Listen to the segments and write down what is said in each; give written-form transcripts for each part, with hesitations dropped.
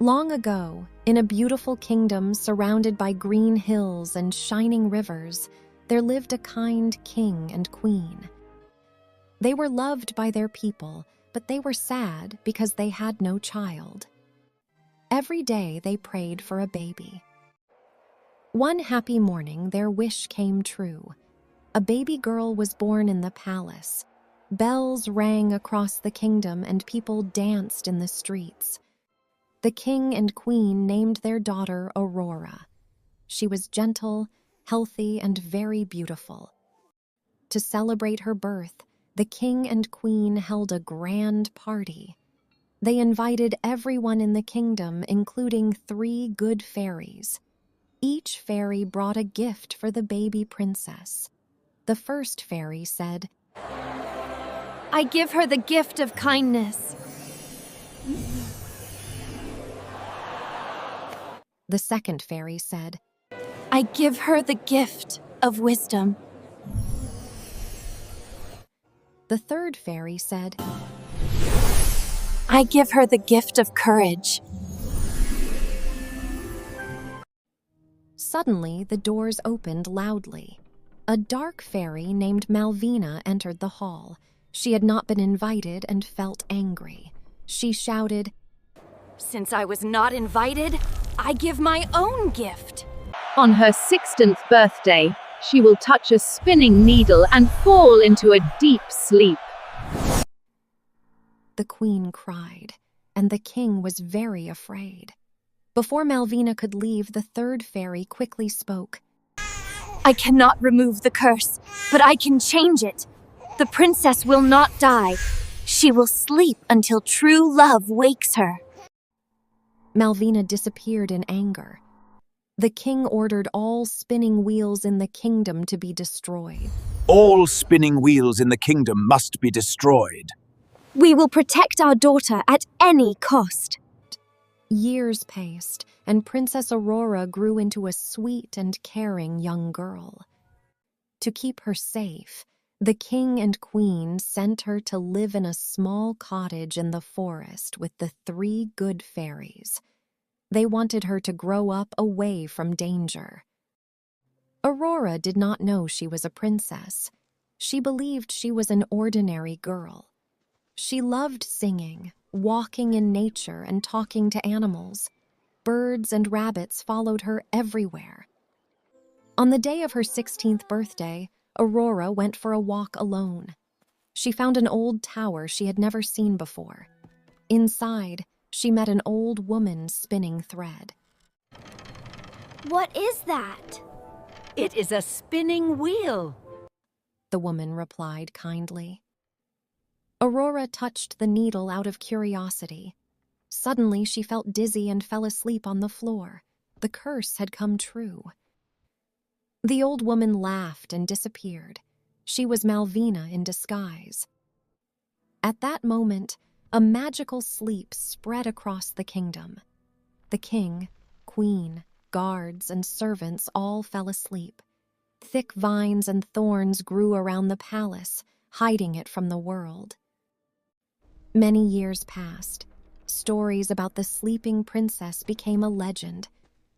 Long ago, in a beautiful kingdom surrounded by green hills and shining rivers, there lived a kind king and queen. They were loved by their people, but they were sad because they had no child. Every day they prayed for a baby. One happy morning, their wish came true. A baby girl was born in the palace. Bells rang across the kingdom and people danced in the streets. The king and queen named their daughter Aurora. She was gentle, healthy, and very beautiful. To celebrate her birth, the king and queen held a grand party. They invited everyone in the kingdom, including 3 good fairies. Each fairy brought a gift for the baby princess. The first fairy said, "I give her the gift of kindness." The second fairy said, "I give her the gift of wisdom." The third fairy said, "I give her the gift of courage." Suddenly, the doors opened loudly. A dark fairy named Malvina entered the hall. She had not been invited and felt angry. She shouted, "Since I was not invited, I give my own gift." On her 16th birthday, she will touch a spinning needle and fall into a deep sleep. The queen cried, and the king was very afraid. Before Malvina could leave, the third fairy quickly spoke. "I cannot remove the curse, but I can change it. The princess will not die. She will sleep until true love wakes her." Malvina disappeared in anger. The king ordered all spinning wheels in the kingdom to be destroyed. All spinning wheels in the kingdom must be destroyed. "We will protect our daughter at any cost." Years passed, and Princess Aurora grew into a sweet and caring young girl. To keep her safe, the king and queen sent her to live in a small cottage in the forest with the 3 good fairies. They wanted her to grow up away from danger. Aurora did not know she was a princess. She believed she was an ordinary girl. She loved singing, walking in nature, and talking to animals. Birds and rabbits followed her everywhere. On the day of her 16th birthday, Aurora went for a walk alone. She found an old tower she had never seen before. Inside, she met an old woman spinning thread. "What is that?" "It is a spinning wheel," the woman replied kindly. Aurora touched the needle out of curiosity. Suddenly, she felt dizzy and fell asleep on the floor. The curse had come true. The old woman laughed and disappeared. She was Malvina in disguise. At that moment, a magical sleep spread across the kingdom. The king, queen, guards, and servants all fell asleep. Thick vines and thorns grew around the palace, hiding it from the world. Many years passed. Stories about the sleeping princess became a legend.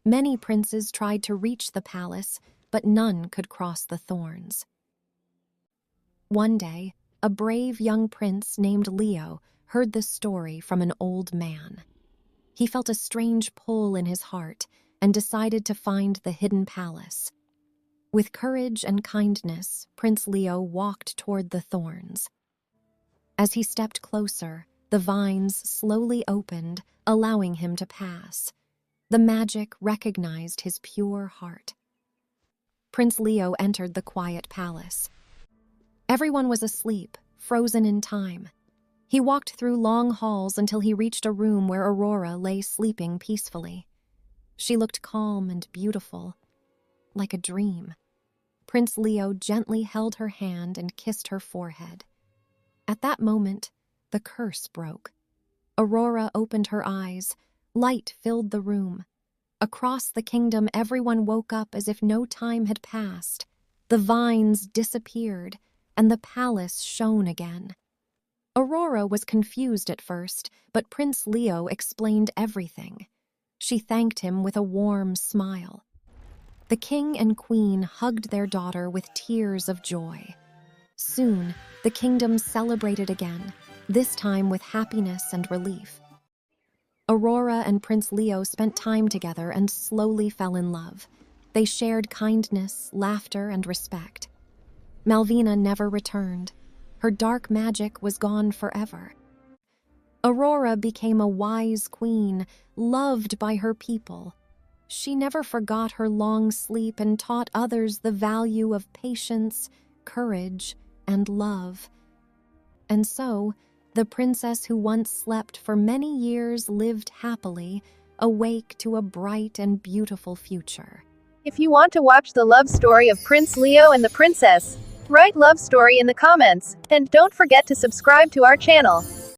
Many princes tried to reach the palace, but none could cross the thorns. One day, a brave young prince named Leo heard the story from an old man. He felt a strange pull in his heart and decided to find the hidden palace. With courage and kindness, Prince Leo walked toward the thorns. As he stepped closer, the vines slowly opened, allowing him to pass. The magic recognized his pure heart. Prince Leo entered the quiet palace. Everyone was asleep, frozen in time. He walked through long halls until he reached a room where Aurora lay sleeping peacefully. She looked calm and beautiful, like a dream. Prince Leo gently held her hand and kissed her forehead. At that moment, the curse broke. Aurora opened her eyes. Light filled the room. Across the kingdom, everyone woke up as if no time had passed. The vines disappeared, and the palace shone again. Aurora was confused at first, but Prince Leo explained everything. She thanked him with a warm smile. The king and queen hugged their daughter with tears of joy. Soon, the kingdom celebrated again, this time with happiness and relief. Aurora and Prince Leo spent time together and slowly fell in love. They shared kindness, laughter, and respect. Malvina never returned. Her dark magic was gone forever. Aurora became a wise queen, loved by her people. She never forgot her long sleep and taught others the value of patience, courage, and love. And so, the princess who once slept for many years lived happily, awake to a bright and beautiful future. If you want to watch the love story of Prince Leo and the princess, write love story in the comments, and don't forget to subscribe to our channel.